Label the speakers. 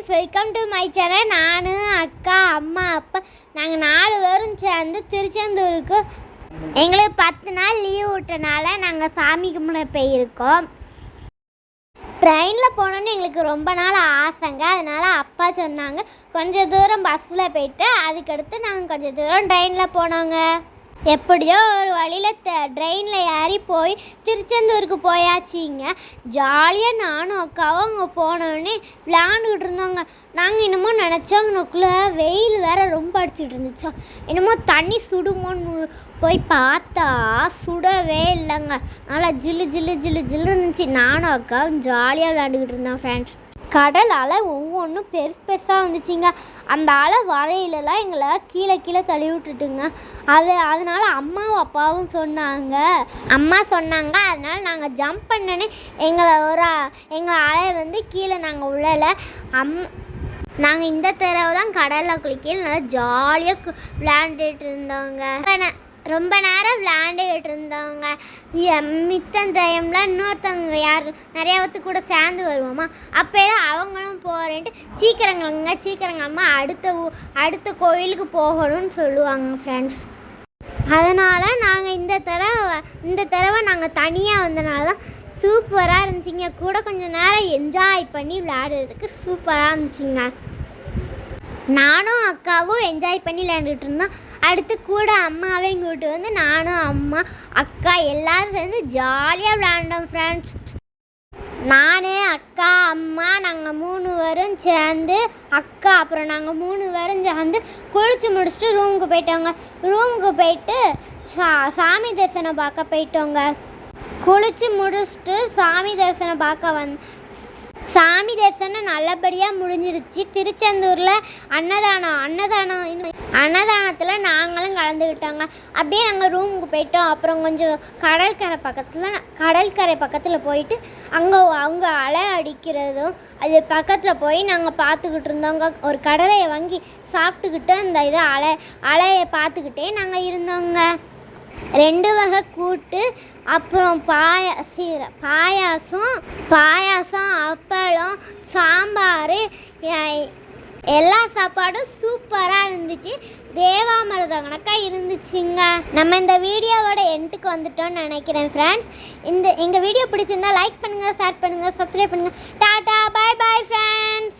Speaker 1: Friends, welcome to my channel. நான், அக்கா, அம்மா, அப்பா நாங்கள் 4 பேரும் சேர்ந்து திருச்செந்தூருக்கு எங்களுக்கு 10 நாள் லீவ் விட்டனால நாங்கள் சாமி கும்பிட போயிருக்கோம். ட்ரெயினில் போனோன்னு எங்களுக்கு ரொம்ப நாள் ஆசைங்க. அதனால் அப்பா சொன்னாங்க கொஞ்சம் தூரம் பஸ்ஸில் போயிட்டு அதுக்கடுத்து நாங்கள் கொஞ்சம் தூரம் ட்ரெயினில் போனோங்க. எப்படியோ ஒரு வழியில் ட்ரெயினில் ஏறி போய் திருச்செந்தூருக்கு போயாச்சிங்க. ஜாலியாக நானும் அக்காவும் அங்கே போனோடனே விளையாண்டுக்கிட்டு இருந்தோங்க. நாங்கள் என்னமோ நினச்சோங்கக்குள்ளே வெயில் வேறு ரொம்ப அடிச்சுட்டு இருந்துச்சோம். என்னமோ தண்ணி சுடுமோன்னு போய் பார்த்தா சுடவே இல்லைங்க. நல்லா ஜில்லு ஜில்லு ஜில்லு ஜில்லு இருந்துச்சு. நானும் அக்காவும் ஜாலியாக விளையாண்டுக்கிட்டு இருந்தோம் ஃப்ரெண்ட்ஸ். கடல் அலை ஒவ்வொன்றும் பெருசு பெருசாக வந்துச்சுங்க. அந்த அலை வரையிலலாம் எங்களை கீழே கீழே தள்ளி விட்டுட்டுங்க. அதனால் அம்மாவும் அப்பாவும் சொன்னாங்க அதனால் நாங்கள் ஜம்ப் பண்ணோன்னே எங்களை அலை கீழே நாங்கள் உள்ளலை. நாங்கள் இந்த தடவை தான் கடலில் குளிக்க நல்லா ஜாலியாக விளையாண்டுட்டு இருந்தோங்க. ரொம்ப நேரம் விளையாண்டுக்கிட்டு இருந்தவங்க. மித்த டைமில் இன்னொருத்தவங்க யார் நிறையாவத்து கூட சேர்ந்து வருவோமா, அப்போலாம் அவங்களும் போகிறேன்ட்டு சீக்கிரங்கம்மா அடுத்த கோயிலுக்கு போகணும்னு சொல்லுவாங்க ஃப்ரெண்ட்ஸ். அதனால் நாங்கள் இந்த தடவை நாங்கள் தனியாக வந்தனால தான் சூப்பராக இருந்துச்சுங்க. கூட கொஞ்சம் நேரம் என்ஜாய் பண்ணி விளையாடுறதுக்கு சூப்பராக இருந்துச்சுங்க. நானும் அக்காவும் என்ஜாய் பண்ணி விளையாண்டுட்டு இருந்தோம். அடுத்து கூட அம்மாவையும் கூப்பிட்டு வந்து நானும் அம்மா அக்கா எல்லோரும் சேர்ந்து ஜாலியாக விளையாண்டோம் ஃப்ரெண்ட்ஸ். நான், அக்கா, அம்மா நாங்கள் 3 பேரும் சேர்ந்து அப்புறம் நாங்கள் 3 பேரும் சேர்ந்து குளித்து முடிச்சுட்டு ரூமுக்கு போயிட்டோங்க. ரூமுக்கு போயிட்டு சாமி தரிசனம் பார்க்க போயிட்டோங்க. குளித்து முடிச்சுட்டு சாமி தரிசனம் பார்க்க சாமி தரிசனம் நல்லபடியாக முடிஞ்சிருச்சு. திருச்செந்தூரில் அன்னதானத்தில் நாங்களும் கலந்துக்கிட்டோங்க. அப்படியே நாங்கள் ரூமுக்கு போயிட்டோம். அப்புறம் கொஞ்சம் கடற்கரை பக்கத்தில் போயிட்டு அவங்க அலை அடிக்கிறதும் அது பக்கத்தில் போய் நாங்கள் பார்த்துக்கிட்டு இருந்தோங்க. ஒரு கடலையை வாங்கி சாப்பிட்டுக்கிட்டு அந்த அலையை பார்த்துக்கிட்டே நாங்கள் இருந்தோங்க. 2 வகை கூட்டு, அப்புறம் பாயாசம், அப்பளம், சாம்பார், எல்லா சாப்பாடும் சூப்பராக இருந்துச்சு. தேவாமிர்த கணக்காக இருந்துச்சுங்க. நம்ம இந்த வீடியோவோட எண்டுக்கு வந்துட்டோம்னு நினைக்கிறேன் ஃப்ரெண்ட்ஸ். எங்கள் வீடியோ பிடிச்சிருந்தா லைக் பண்ணுங்கள், ஷேர் பண்ணுங்கள், சப்ஸ்கிரைப் பண்ணுங்கள். Tata, bye bye friends.